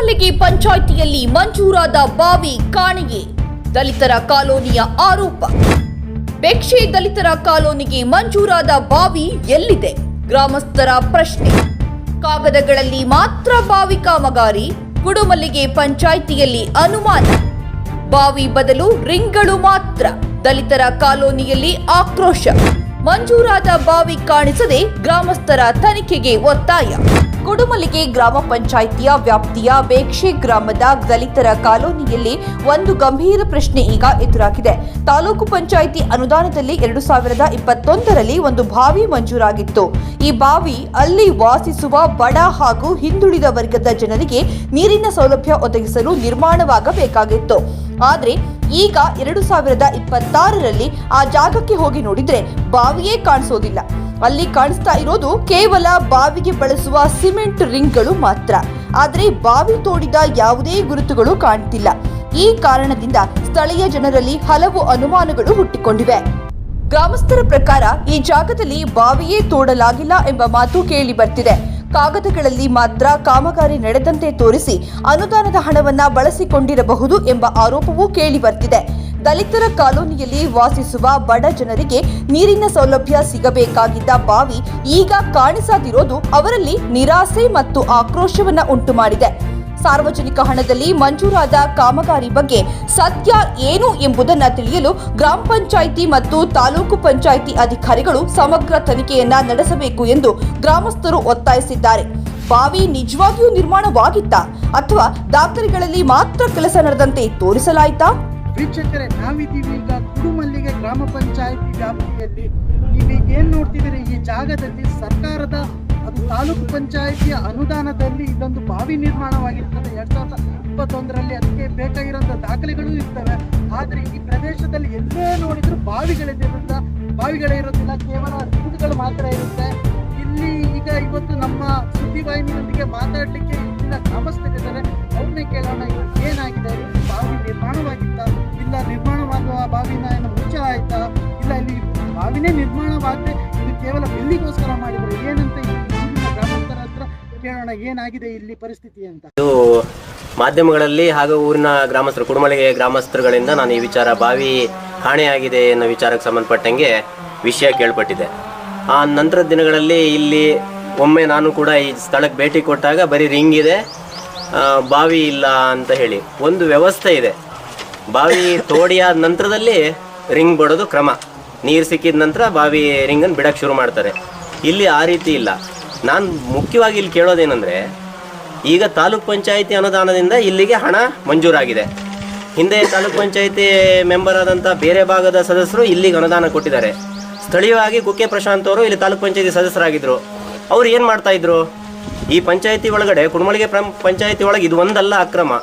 ಕುಡುಮಲ್ಲಿಗೆ ಪಂಚಾಯಿತಿಯಲ್ಲಿ ಮಂಜೂರಾದ ಬಾವಿ ಕಾಣೆಯೇ ದಲಿತರ ಕಾಲೋನಿಯ ಆರೋಪ. ಬೆಕ್ಷೆ ದಲಿತರ ಕಾಲೋನಿಗೆ ಮಂಜೂರಾದ ಬಾವಿ ಎಲ್ಲಿದೆ? ಗ್ರಾಮಸ್ಥರ ಪ್ರಶ್ನೆ. ಕಾಗದಗಳಲ್ಲಿ ಮಾತ್ರ ಬಾವಿ ಕಾಮಗಾರಿ, ಕುಡುಮಲ್ಲಿಗೆ ಪಂಚಾಯಿತಿಯಲ್ಲಿ ಅನುಮಾನ. ಬಾವಿ ಬದಲು ರಿಂಗ್ಗಳು ಮಾತ್ರ, ದಲಿತರ ಕಾಲೋನಿಯಲ್ಲಿ ಆಕ್ರೋಶ. ಮಂಜೂರಾದ ಬಾವಿ ಕಾಣಿಸದೆ ಗ್ರಾಮಸ್ಥರ ತನಿಖೆಗೆ ಒತ್ತಾಯ. ಕುಡುಮಲ್ಲಿಗೆ ಗ್ರಾಮ ಪಂಚಾಯಿತಿಯ ವ್ಯಾಪ್ತಿಯ ಬೇಕ್ಷೆ ಗ್ರಾಮದ ದಲಿತರ ಕಾಲೋನಿಯಲ್ಲಿ ಒಂದು ಗಂಭೀರ ಪ್ರಶ್ನೆ ಈಗ ಎದುರಾಗಿದೆ. ತಾಲೂಕು ಪಂಚಾಯಿತಿ ಅನುದಾನದಲ್ಲಿ 2021ರಲ್ಲಿ ಒಂದು ಬಾವಿ ಮಂಜೂರಾಗಿತ್ತು. ಈ ಬಾವಿ ಅಲ್ಲಿ ವಾಸಿಸುವ ಬಡ ಹಾಗೂ ಹಿಂದುಳಿದ ವರ್ಗದ ಜನರಿಗೆ ನೀರಿನ ಸೌಲಭ್ಯ ಒದಗಿಸಲು ನಿರ್ಮಾಣವಾಗಬೇಕಾಗಿತ್ತು. ಆದರೆ ಈಗ 2026ರಲ್ಲಿ ಆ ಜಾಗಕ್ಕೆ ಹೋಗಿ ನೋಡಿದ್ರೆ ಬಾವಿಯೇ ಕಾಣಿಸೋದಿಲ್ಲ. ಅಲ್ಲಿ ಕಾಣಿಸ್ತಾ ಇರೋದು ಕೇವಲ ಬಾವಿಗೆ ಬಳಸುವ ಸಿಮೆಂಟ್ ರಿಂಗ್ಗಳು ಮಾತ್ರ. ಆದರೆ ಬಾವಿ ತೋಡಿದ ಯಾವುದೇ ಗುರುತುಗಳು ಕಾಣ್ತಿಲ್ಲ. ಈ ಕಾರಣದಿಂದ ಸ್ಥಳೀಯ ಜನರಲ್ಲಿ ಹಲವು ಅನುಮಾನಗಳು ಹುಟ್ಟಿಕೊಂಡಿವೆ. ಗ್ರಾಮಸ್ಥರ ಪ್ರಕಾರ ಈ ಜಾಗದಲ್ಲಿ ಬಾವಿಯೇ ತೋಡಲಾಗಿಲ್ಲ ಎಂಬ ಮಾತು ಕೇಳಿ ಬರ್ತಿದೆ. ಕಾಗದಗಳಲ್ಲಿ ಮಾತ್ರ ಕಾಮಗಾರಿ ನಡೆದಂತೆ ತೋರಿಸಿ ಅನುದಾನದ ಹಣವನ್ನ ಬಳಸಿಕೊಂಡಿರಬಹುದು ಎಂಬ ಆರೋಪವೂ ಕೇಳಿ ಬರ್ತಿದೆ. ದಲಿತರ ಕಾಲೋನಿಯಲ್ಲಿ ವಾಸಿಸುವ ಬಡ ಜನರಿಗೆ ನೀರಿನ ಸೌಲಭ್ಯ ಸಿಗಬೇಕಾಗಿದ್ದ ಬಾವಿ ಈಗ ಕಾಣಿಸದಿರೋದು ಅವರಲ್ಲಿ ನಿರಾಸೆ ಮತ್ತು ಆಕ್ರೋಶವನ್ನ ಉಂಟು ಮಾಡಿದೆ. ಸಾರ್ವಜನಿಕ ಹಣದಲ್ಲಿ ಮಂಜೂರಾದ ಕಾಮಗಾರಿ ಬಗ್ಗೆ ಸತ್ಯ ಏನು ಎಂಬುದನ್ನು ತಿಳಿಯಲು ಗ್ರಾಮ ಪಂಚಾಯಿತಿ ಮತ್ತು ತಾಲೂಕು ಪಂಚಾಯಿತಿ ಅಧಿಕಾರಿಗಳು ಸಮಗ್ರ ತನಿಖೆಯನ್ನ ನಡೆಸಬೇಕು ಎಂದು ಗ್ರಾಮಸ್ಥರು ಒತ್ತಾಯಿಸಿದ್ದಾರೆ. ಬಾವಿ ನಿಜವಾಗಿಯೂ ನಿರ್ಮಾಣವಾಗಿತ್ತಾ ಅಥವಾ ದಾಖಲೆಗಳಲ್ಲಿ ಮಾತ್ರ ಕೆಲಸ ನಡೆದಂತೆ ತೋರಿಸಲಾಯಿತಾ? ವೀಕ್ಷಕರೇ, ನಾವಿದ್ದೀವಿ ಈಗ ಕುಡುಮಲ್ಲಿಗೆ ಗ್ರಾಮ ಪಂಚಾಯಿತಿ ವ್ಯಾಪ್ತಿಯಲ್ಲಿ. ನೀವೀಗ ಏನ್ ನೋಡ್ತಿದ್ದೀರಿ, ಈ ಜಾಗದಲ್ಲಿ ಸರ್ಕಾರದ ಅದು ತಾಲೂಕು ಪಂಚಾಯಿತಿಯ ಅನುದಾನದಲ್ಲಿ ಇದೊಂದು ಬಾವಿ ನಿರ್ಮಾಣವಾಗಿರ್ತದೆ 2021ರಲ್ಲಿ. ಅದಕ್ಕೆ ಬೇಕಾಗಿರುವಂತ ದಾಖಲೆಗಳು ಇರ್ತವೆ. ಆದ್ರೆ ಈ ಪ್ರದೇಶದಲ್ಲಿ ಎಲ್ಲೇ ನೋಡಿದ್ರು ಬಾವಿಗಳೇ ಇರೋದಿಲ್ಲ, ಕೇವಲ ರಿಂಗ್ಗಳು ಮಾತ್ರ ಇರುತ್ತೆ. ಇಲ್ಲಿ ಈಗ ಇವತ್ತು ನಮ್ಮ ಸುದ್ದಿವಾಹಿನಿಯೊಂದಿಗೆ ಮಾತಾಡ್ಲಿಕ್ಕೆ ಇಲ್ಲಿನ ಗ್ರಾಮಸ್ಥರಿದ್ದಾರೆ. ಅವ್ರನ್ನೇ ಕೇಳೋಣ, ಏನಾಗಿದೆ, ಬಾವಿ ನಿರ್ಮಾಣವಾಗಿತ್ತ, ಇಲ್ಲ ನಿರ್ಮಾಣವಾಗುವ ಬಾವಿನ ಏನು ಮುಚ್ಚ ಆಯ್ತಾ, ಇಲ್ಲ ಇಲ್ಲಿ ಬಾವಿನೇ ನಿರ್ಮಾಣವಾಗದೆ ಇದು ಕೇವಲ ಬೆಳ್ಳಿಗೋಸ್ಕರ ಮಾಡಿದ್ರೆ ಏನಂತ ಇಲ್ಲಿನ ಗ್ರಾಮಸ್ಥರ ಹತ್ರ ಕೇಳೋಣ, ಏನಾಗಿದೆ ಇಲ್ಲಿ ಪರಿಸ್ಥಿತಿ ಅಂತ. ಇದು ಮಾಧ್ಯಮಗಳಲ್ಲಿ ಹಾಗೂ ಊರಿನ ಗ್ರಾಮಸ್ಥರು, ಕುಡುಮಲ್ಲಿಗೆ ಗ್ರಾಮಸ್ಥರುಗಳಿಂದ ನಾನು ಈ ವಿಚಾರ ಬಾವಿ ಕಾಣೆಯಾಗಿದೆ ಅನ್ನೋ ವಿಚಾರಕ್ಕೆ ಸಂಬಂಧಪಟ್ಟಂಗೆ ವಿಷಯ ಕೇಳ್ಪಟ್ಟಿದೆ. ಆ ನಂತರದ ದಿನಗಳಲ್ಲಿ ಇಲ್ಲಿ ಒಮ್ಮೆ ನಾನು ಕೂಡ ಈ ಸ್ಥಳಕ್ಕೆ ಭೇಟಿ ಕೊಟ್ಟಾಗ ಬರೀ ರಿಂಗ್ ಇದೆ, ಬಾವಿ ಇಲ್ಲ ಅಂತ ಹೇಳಿ. ಒಂದು ವ್ಯವಸ್ಥೆ ಇದೆ. ಬಾವಿ ತೋಡಿಯಾದ ನಂತರದಲ್ಲಿ ರಿಂಗ್ ಬಿಡೋದು ಕ್ರಮ. ನೀರು ಸಿಕ್ಕಿದ ನಂತರ ಬಾವಿ ರಿಂಗನ್ನು ಬಿಡೋಕ್ಕೆ ಶುರು ಮಾಡ್ತಾರೆ. ಇಲ್ಲಿ ಆ ರೀತಿ ಇಲ್ಲ. ನಾನು ಮುಖ್ಯವಾಗಿ ಇಲ್ಲಿ ಕೇಳೋದೇನೆಂದರೆ, ಈಗ ತಾಲೂಕ್ ಪಂಚಾಯಿತಿ ಅನುದಾನದಿಂದ ಇಲ್ಲಿಗೆ ಹಣ ಮಂಜೂರಾಗಿದೆ. ಹಿಂದೆ ತಾಲೂಕ್ ಪಂಚಾಯಿತಿ ಮೆಂಬರ್ ಆದಂಥ ಬೇರೆ ಭಾಗದ ಸದಸ್ಯರು ಇಲ್ಲಿಗೆ ಅನುದಾನ ಕೊಟ್ಟಿದ್ದಾರೆ. ಸ್ಥಳೀಯವಾಗಿ ಕುಕ್ಕೆ ಪ್ರಶಾಂತ್ ಅವರು ಇಲ್ಲಿ ತಾಲೂಕ್ ಪಂಚಾಯಿತಿ ಸದಸ್ಯರಾಗಿದ್ದರು. ಅವ್ರು ಏನು ಮಾಡ್ತಾಯಿದ್ರು, ಈ ಪಂಚಾಯಿತಿ ಒಳಗಡೆ, ಕುಡುಮಲ್ಲಿಗೆ ಪಂಚಾಯಿತಿ ಒಳಗೆ ಇದು ಒಂದಲ್ಲ ಅಕ್ರಮ.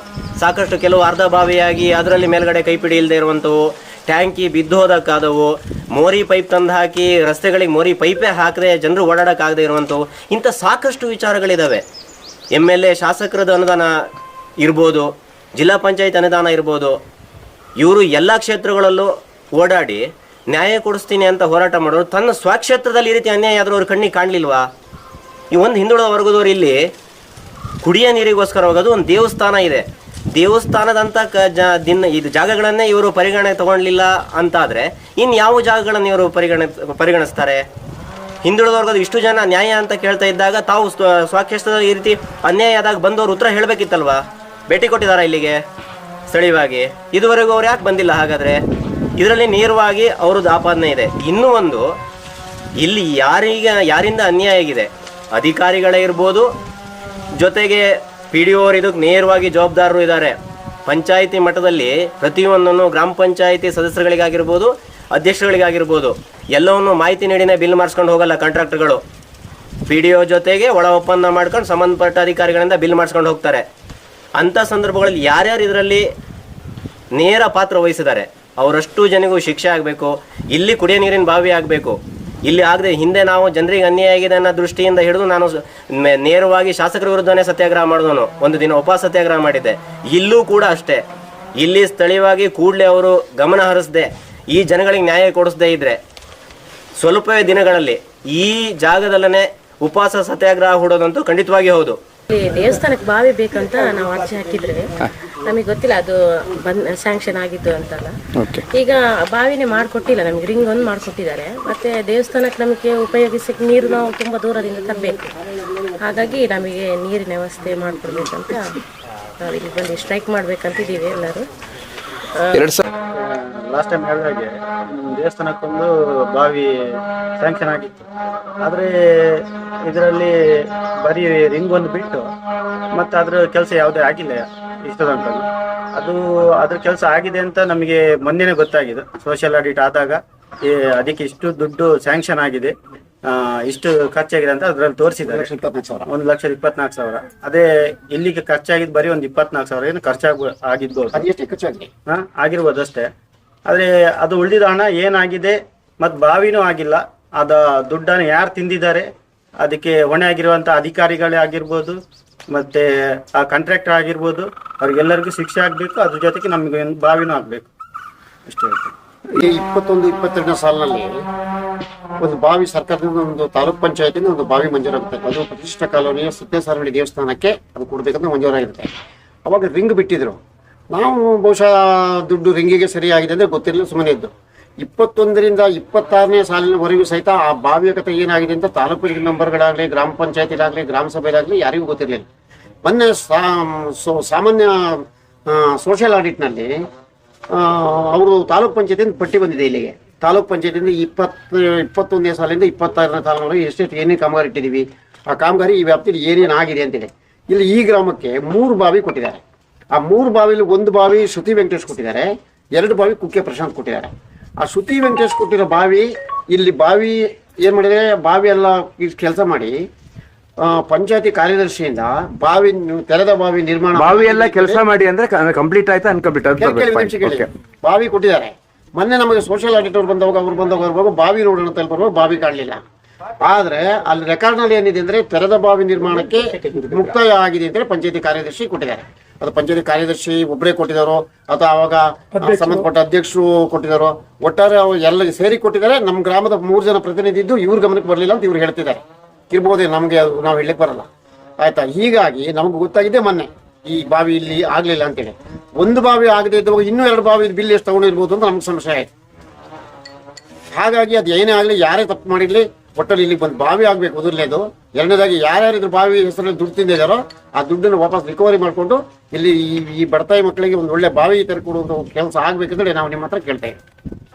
ಸಾಕಷ್ಟು ಕೆಲವು ಅರ್ಧ ಬಾವಿಯಾಗಿ ಅದರಲ್ಲಿ ಮೇಲ್ಗಡೆ ಕೈಪಿಡಿ ಇಲ್ಲದೆ ಇರುವಂಥವು, ಟ್ಯಾಂಕಿ ಬಿದ್ದು ಹೋದಕ್ಕಾದವು, ಮೋರಿ ಪೈಪ್ ತಂದು ಹಾಕಿ ರಸ್ತೆಗಳಿಗೆ ಮೋರಿ ಪೈಪೇ ಹಾಕದೆ ಜನರು ಓಡಾಡೋಕ್ಕಾಗದೇ ಇರುವಂಥವು, ಇಂಥ ಸಾಕಷ್ಟು ವಿಚಾರಗಳಿದ್ದಾವೆ. MLA ಶಾಸಕರದ ಅನುದಾನ ಇರ್ಬೋದು, ಜಿಲ್ಲಾ ಪಂಚಾಯತ್ ಅನುದಾನ ಇರ್ಬೋದು. ಇವರು ಎಲ್ಲ ಕ್ಷೇತ್ರಗಳಲ್ಲೂ ಓಡಾಡಿ ನ್ಯಾಯ ಕೊಡಿಸ್ತೀನಿ ಅಂತ ಹೋರಾಟ ಮಾಡೋರು ತನ್ನ ಸ್ವಕ್ಷೇತ್ರದಲ್ಲಿ ಈ ರೀತಿ ಅನ್ಯಾಯ ಆದರೂ ಅವ್ರ ಕಣ್ಣಿಗೆ ಕಾಣಲಿಲ್ವಾ? ಈ ಒಂದು ಹಿಂದುಳಿದ ವರ್ಗದವ್ರು ಇಲ್ಲಿ ಕುಡಿಯೋ ನೀರಿಗೋಸ್ಕರ ಹೋಗೋದು. ಒಂದು ದೇವಸ್ಥಾನ ಇದೆ, ದೇವಸ್ಥಾನದಂಥ ಇದು ಜಾಗಗಳನ್ನೇ ಇವರು ಪರಿಗಣನೆ ತಗೊಳ್ಳಿಲ್ಲ ಅಂತಾದರೆ ಇನ್ನು ಯಾವ ಜಾಗಗಳನ್ನು ಇವರು ಪರಿಗಣಿಸ್ತಾರೆ? ಹಿಂದುಳಿದ ವರ್ಗದ ಇಷ್ಟು ಜನ ನ್ಯಾಯ ಅಂತ ಕೇಳ್ತಾ ಇದ್ದಾಗ ತಾವು ಸ್ವಕ್ಷೇತ್ರದಲ್ಲಿ ಈ ರೀತಿ ಅನ್ಯಾಯ ಆದಾಗ ಬಂದವರು ಉತ್ತರ ಹೇಳಬೇಕಿತ್ತಲ್ವಾ? ಭೇಟಿ ಕೊಟ್ಟಿದ್ದಾರೆ ಇಲ್ಲಿಗೆ ಸ್ಥಳೀಯವಾಗಿ, ಇದುವರೆಗೂ ಅವ್ರು ಯಾಕೆ ಬಂದಿಲ್ಲ? ಹಾಗಾದರೆ ಇದರಲ್ಲಿ ನೇರವಾಗಿ ಅವ್ರದ್ದು ಆಪಾದನೆ ಇದೆ. ಇನ್ನೂ ಒಂದು, ಇಲ್ಲಿ ಯಾರಿಂದ ಅನ್ಯಾಯ ಆಗಿದೆ, ಅಧಿಕಾರಿಗಳೇ ಇರ್ಬೋದು, ಜೊತೆಗೆ PDO ಇದಕ್ಕೆ ನೇರವಾಗಿ ಜವಾಬ್ದಾರರು ಇದ್ದಾರೆ. ಪಂಚಾಯಿತಿ ಮಟ್ಟದಲ್ಲಿ ಪ್ರತಿಯೊಂದನ್ನು ಗ್ರಾಮ ಪಂಚಾಯಿತಿ ಸದಸ್ಯರುಗಳಿಗಾಗಿರ್ಬೋದು, ಅಧ್ಯಕ್ಷರುಗಳಿಗಾಗಿರ್ಬೋದು, ಎಲ್ಲವನ್ನು ಮಾಹಿತಿ ನೀಡಿನೇ ಬಿಲ್ ಮಾಡಿಸ್ಕೊಂಡು ಹೋಗಲ್ಲ ಕಾಂಟ್ರಾಕ್ಟರ್ಗಳು. PDO ಜೊತೆಗೆ ಒಳ ಒಪ್ಪಂದ ಮಾಡ್ಕೊಂಡು ಸಂಬಂಧಪಟ್ಟ ಅಧಿಕಾರಿಗಳಿಂದ ಬಿಲ್ ಮಾಡಿಸ್ಕೊಂಡು ಹೋಗ್ತಾರೆ. ಅಂಥ ಸಂದರ್ಭಗಳಲ್ಲಿ ಯಾರ್ಯಾರು ಇದರಲ್ಲಿ ನೇರ ಪಾತ್ರ ವಹಿಸಿದ್ದಾರೆ ಅವರಷ್ಟು ಜನಗೂ ಶಿಕ್ಷೆ ಆಗಬೇಕು. ಇಲ್ಲಿ ಕುಡಿಯೋ ನೀರಿನ ಬಾವಿ ಆಗಬೇಕು. ಇಲ್ಲಿ ಆಗದೆ ಹಿಂದೆ ನಾವು ಜನರಿಗೆ ಅನ್ಯಾಯ ಆಗಿದೆ ಅನ್ನೋ ದೃಷ್ಟಿಯಿಂದ ಹಿಡಿದು ನಾನು ನೇರವಾಗಿ ಶಾಸಕರ ವಿರುದ್ಧನೇ ಸತ್ಯಾಗ್ರಹ ಮಾಡಿದವನು. ಒಂದು ದಿನ ಉಪವಾಸ ಸತ್ಯಾಗ್ರಹ ಮಾಡಿದ್ದೆ. ಇಲ್ಲೂ ಕೂಡ ಅಷ್ಟೇ. ಇಲ್ಲಿ ಸ್ಥಳೀಯವಾಗಿ ಕೂಡಲೇ ಅವರು ಗಮನ ಹರಿಸದೆ ಈ ಜನಗಳಿಗೆ ನ್ಯಾಯ ಕೊಡಿಸದೇ ಇದ್ದರೆ ಸ್ವಲ್ಪವೇ ದಿನಗಳಲ್ಲಿ ಈ ಜಾಗದಲ್ಲೇ ಉಪವಾಸ ಸತ್ಯಾಗ್ರಹ ಹೂಡೋದಂತೂ ಖಂಡಿತವಾಗಿ ಹೌದು. ಇಲ್ಲಿ ದೇವಸ್ಥಾನಕ್ಕೆ ಬಾವಿ ಬೇಕಂತ ನಾವು ಅರ್ಜಿ ಹಾಕಿದ್ರೆ ನಮಗೆ ಗೊತ್ತಿಲ್ಲ ಅದು ಸ್ಯಾಂಕ್ಷನ್ ಆಗಿದ್ದು ಅಂತಲ್ಲ. ಈಗ ಬಾವಿನೇ ಮಾಡಿಕೊಟ್ಟಿಲ್ಲ ನಮಗೆ, ರಿಂಗ್ ಒಂದು ಮಾಡಿಕೊಟ್ಟಿದ್ದಾರೆ. ಮತ್ತೆ ದೇವಸ್ಥಾನಕ್ಕೆ ನಮಗೆ ಉಪಯೋಗಿಸಕ್ಕೆ ನೀರು ನಾವು ತುಂಬ ದೂರದಿಂದ ತರಬೇಕು. ಹಾಗಾಗಿ ನಮಗೆ ನೀರಿನ ವ್ಯವಸ್ಥೆ ಮಾಡಿಕೊಡ್ಬೇಕಂತ ನಾವು ಇಲ್ಲಿ ಬಂದು ಸ್ಟ್ರೈಕ್ ಮಾಡ್ಬೇಕಂತಿದ್ದೀವಿ ಎಲ್ಲರೂ. ಲಾಸ್ಟ್ ಟೈಮ್ ಹೇಳಿದಾಗೆ ದೇವಸ್ಥಾನಕ್ಕೊಂದು ಬಾವಿ ಸ್ಯಾಂಕ್ಷನ್ ಆಗಿತ್ತು. ಆದರೆ ಇದರಲ್ಲಿ ಬರೀ ರಿಂಗ್ ಒಂದು ಬಿಟ್ಟು ಮತ್ತು ಅದ್ರ ಕೆಲಸ ಯಾವುದೇ ಆಗಿಲ್ಲ ಇಷ್ಟ ತನಕ. ಅದ್ರ ಕೆಲಸ ಆಗಿದೆ ಅಂತ ನಮಗೆ ಮೊನ್ನೆನೇ ಗೊತ್ತಾಗಿದೆ. ಸೋಷಿಯಲ್ ಆಡಿಟ್ ಆದಾಗ ಅದಕ್ಕೆ ಇಷ್ಟು ದುಡ್ಡು ಸ್ಯಾಂಕ್ಷನ್ ಆಗಿದೆ, ಇಷ್ಟು ಖರ್ಚಾಗಿದೆ ಅಂತ ಅದ್ರಲ್ಲಿ ತೋರಿಸಿದ್ದಾರೆ. 1,24,000. ಅದೇ ಇಲ್ಲಿಗೆ ಖರ್ಚಾಗಿದ್ದು ಬರೀ ಒಂದು 24,000 ಏನು ಆಗಿರ್ಬೋದು ಆಗಿರ್ಬೋದು ಅಷ್ಟೇ. ಆದ್ರೆ ಅದು ಉಳಿದಿದ ಹಣ ಏನಾಗಿದೆ ಮತ್ತು ಬಾವಿನೂ ಆಗಿಲ್ಲ. ಅದ ದುಡ್ಡನ್ನು ಯಾರು ತಿಂದಿದ್ದಾರೆ, ಅದಕ್ಕೆ ಹೊಣೆ ಆಗಿರುವಂತ ಅಧಿಕಾರಿಗಳೇ ಆಗಿರ್ಬೋದು ಮತ್ತೆ ಆ ಕಾಂಟ್ರಾಕ್ಟರ್ ಆಗಿರ್ಬೋದು, ಅವ್ರಿಗೆಲ್ಲರಿಗೂ ಶಿಕ್ಷೆ ಆಗ್ಬೇಕು. ಅದ್ರ ಜೊತೆಗೆ ನಮಗೆ ಬಾವಿನೂ ಆಗ್ಬೇಕು ಅಷ್ಟೇ. ಈ 21-22ನೇ ಸಾಲಿನಲ್ಲಿ ಒಂದು ಬಾವಿ ಸರ್ಕಾರದಿಂದ ಒಂದು ತಾಲೂಕ್ ಪಂಚಾಯತಿಂದ ಒಂದು ಬಾವಿ ಮಂಜೂರಾಗುತ್ತೆ. ಅದು ಪ್ರತಿಷ್ಠಾ ಕಾಲೋನಿಯ ಸಿದ್ದೇಶ್ವರಹಳ್ಳಿ ದೇವಸ್ಥಾನಕ್ಕೆ ಅದು ಕೊಡ್ಬೇಕಂತ ಮಂಜೂರಾಗಿರುತ್ತೆ. ಅವಾಗ ರಿಂಗ್ ಬಿಟ್ಟಿದ್ರು. ನಾವು ಬಹುಶಃ ದುಡ್ಡು ರಿಂಗಿಗೆ ಸರಿಯಾಗಿದೆ ಅಂದ್ರೆ ಗೊತ್ತಿರಲಿಲ್ಲ, ಸುಮ್ಮನೆ ಇದ್ದು. 21ರಿಂದ 26ನೇ ಸಾಲಿನವರೆಗೂ ಸಹಿತ ಆ ಬಾವಿಯ ಕಥೆ ಏನಾಗಿದೆ ಅಂತ ತಾಲೂಕು ಮೆಂಬರ್ಗಳಾಗಲಿ, ಗ್ರಾಮ ಪಂಚಾಯತಿಲಾಗಲಿ, ಗ್ರಾಮ ಸಭೆಲಾಗಲಿ ಯಾರಿಗೂ ಗೊತ್ತಿರಲಿಲ್ಲ. ಮೊನ್ನೆ ಸಾಮಾನ್ಯ ಸೋಷಿಯಲ್ ಆಡಿಟ್ನಲ್ಲಿ ಅವರು ತಾಲೂಕ್ ಪಂಚಾಯತಿಯಿಂದ ಪಟ್ಟಿ ಬಂದಿದೆ ಇಲ್ಲಿಗೆ. ತಾಲೂಕ್ ಪಂಚಾಯತಿಯಿಂದ 21ನೇ ಸಾಲಿಂದ 26ನೇ ಸಾಲಿನವರೆಗೆ ಎಷ್ಟೆಷ್ಟು ಏನೇನು ಕಾಮಗಾರಿ ಇಟ್ಟಿದ್ದೀವಿ, ಆ ಕಾಮಗಾರಿ ಈ ವ್ಯಾಪ್ತಿಯಲ್ಲಿ ಏನೇನು ಆಗಿದೆ ಅಂತೇಳಿ. ಇಲ್ಲಿ ಈ ಗ್ರಾಮಕ್ಕೆ 3 ಬಾವಿ ಕೊಟ್ಟಿದ್ದಾರೆ. ಆ 3 ಬಾವಿಲಿ ಒಂದು ಬಾವಿ ಶ್ರುತಿ ವೆಂಕಟೇಶ್ ಕೊಟ್ಟಿದ್ದಾರೆ, 2 ಬಾವಿ ಕುಕ್ಕೆ ಪ್ರಶಾಂತ್ ಕೊಟ್ಟಿದ್ದಾರೆ. ಆ ಶ್ರುತಿ ವೆಂಕಟೇಶ್ ಕೊಟ್ಟಿರೋ ಬಾವಿ ಇಲ್ಲಿ ಬಾವಿ ಏನ್ ಮಾಡಿದೆ, ಬಾವಿ ಎಲ್ಲ ಕೆಲಸ ಮಾಡಿ ಪಂಚಾಯತಿ ಕಾರ್ಯದರ್ಶಿಯಿಂದ ಬಾವಿ ತೆರೆದ ಬಾವಿ ನಿರ್ಮಾಣ ಬಾವಿ ಎಲ್ಲ ಕೆಲಸ ಮಾಡಿ ಅಂದ್ರೆ ಕಂಪ್ಲೀಟ್ ಆಯ್ತಾ ಅನ್ಕಂಪ್ಲೀಟ್ ಬಾವಿ ಕೊಟ್ಟಿದ್ದಾರೆ. ಮೊನ್ನೆ ನಮಗೆ ಸೋಷಿಯಲ್ ಆಡಿಟರ್ ಬಂದವಾಗ ಬಾವಿ ನೋಡೋಣ ಅಂತ ಬರುವಾಗ ಬಾವಿ ಕಾಣಲಿಲ್ಲ. ಆದ್ರೆ ಅಲ್ಲಿ ರೆಕಾರ್ಡ್ನಲ್ಲಿ ಏನಿದೆ ಅಂದ್ರೆ ತೆರೆದ ಬಾವಿ ನಿರ್ಮಾಣಕ್ಕೆ ಮುಕ್ತಾಯ ಆಗಿದೆ ಅಂತ ಪಂಚಾಯತಿ ಕಾರ್ಯದರ್ಶಿ ಕೊಟ್ಟಿದ್ದಾರೆ. ಅದು ಪಂಚಾಯತಿ ಕಾರ್ಯದರ್ಶಿ ಒಬ್ಬರೇ ಕೊಟ್ಟಿದ್ದಾರೋ ಅಥವಾ ಅವಾಗ ಸಂಬಂಧಪಟ್ಟ ಅಧ್ಯಕ್ಷರು ಕೊಟ್ಟಿದ್ದಾರೋ, ಒಟ್ಟಾರೆ ಅವ್ರು ಎಲ್ಲ ಸೇರಿ ಕೊಟ್ಟಿದ್ದಾರೆ. ನಮ್ಮ ಗ್ರಾಮದ 3 ಜನ ಪ್ರತಿನಿಧಿ ಇದ್ದು ಇವ್ರ ಗಮನಕ್ಕೆ ಬರಲಿಲ್ಲ ಅಂತ ಇವ್ರು ಹೇಳ್ತಿದ್ದಾರೆ. ಇರ್ಬೋದೇ, ನಮಗೆ ನಾವು ಹೇಳಲಿಕ್ಕೆ ಬರಲ್ಲ ಆಯ್ತಾ. ಹೀಗಾಗಿ ನಮ್ಗೆ ಗೊತ್ತಾಗಿದೆ ಮೊನ್ನೆ ಈ ಬಾವಿ ಇಲ್ಲಿ ಆಗ್ಲಿಲ್ಲ ಅಂತೇಳಿ. ಒಂದು ಬಾವಿ ಆಗದೆ ಇದ್ದಾಗ ಇನ್ನೂ 2 ಬಾವಿ ಬಿಲ್ ಎಷ್ಟು ತಗೊಂಡಿರ್ಬೋದು ಅಂತ ನಮ್ಗೆ ಸಮಸ್ಯೆ ಆಯ್ತು. ಹಾಗಾಗಿ ಅದು ಏನೇ ಆಗಲಿ, ಯಾರೇ ತಪ್ಪು ಮಾಡಿರ್ಲಿ, ಒಟ್ಟಲ್ಲಿ ಇಲ್ಲಿ ಬಂದು ಬಾವಿ ಆಗ್ಬೇಕು ಮೊದಲನೇದು. ಎರಡನೇದಾಗಿ ಯಾರ್ಯಾರಿದ್ರು ಬಾವಿ ಹೆಸರಲ್ಲಿ ದುಡ್ಡು ತಿಂದಿದ್ದಾರೋ ಆ ದುಡ್ಡನ್ನು ವಾಪಸ್ ರಿಕವರಿ ಮಾಡಿಕೊಂಡು ಇಲ್ಲಿ ಈ ಬಡತಾಯಿ ಮಕ್ಕಳಿಗೆ ಒಂದು ಒಳ್ಳೆ ಬಾವಿ ತರ ಕೊಡುವಂತ ಕೆಲಸ ಆಗ್ಬೇಕಂದ್ರೆ ನಾವು ನಿಮ್ಮ ಹತ್ರ ಕೇಳ್ತಾ ಇದ್ದೀವಿ.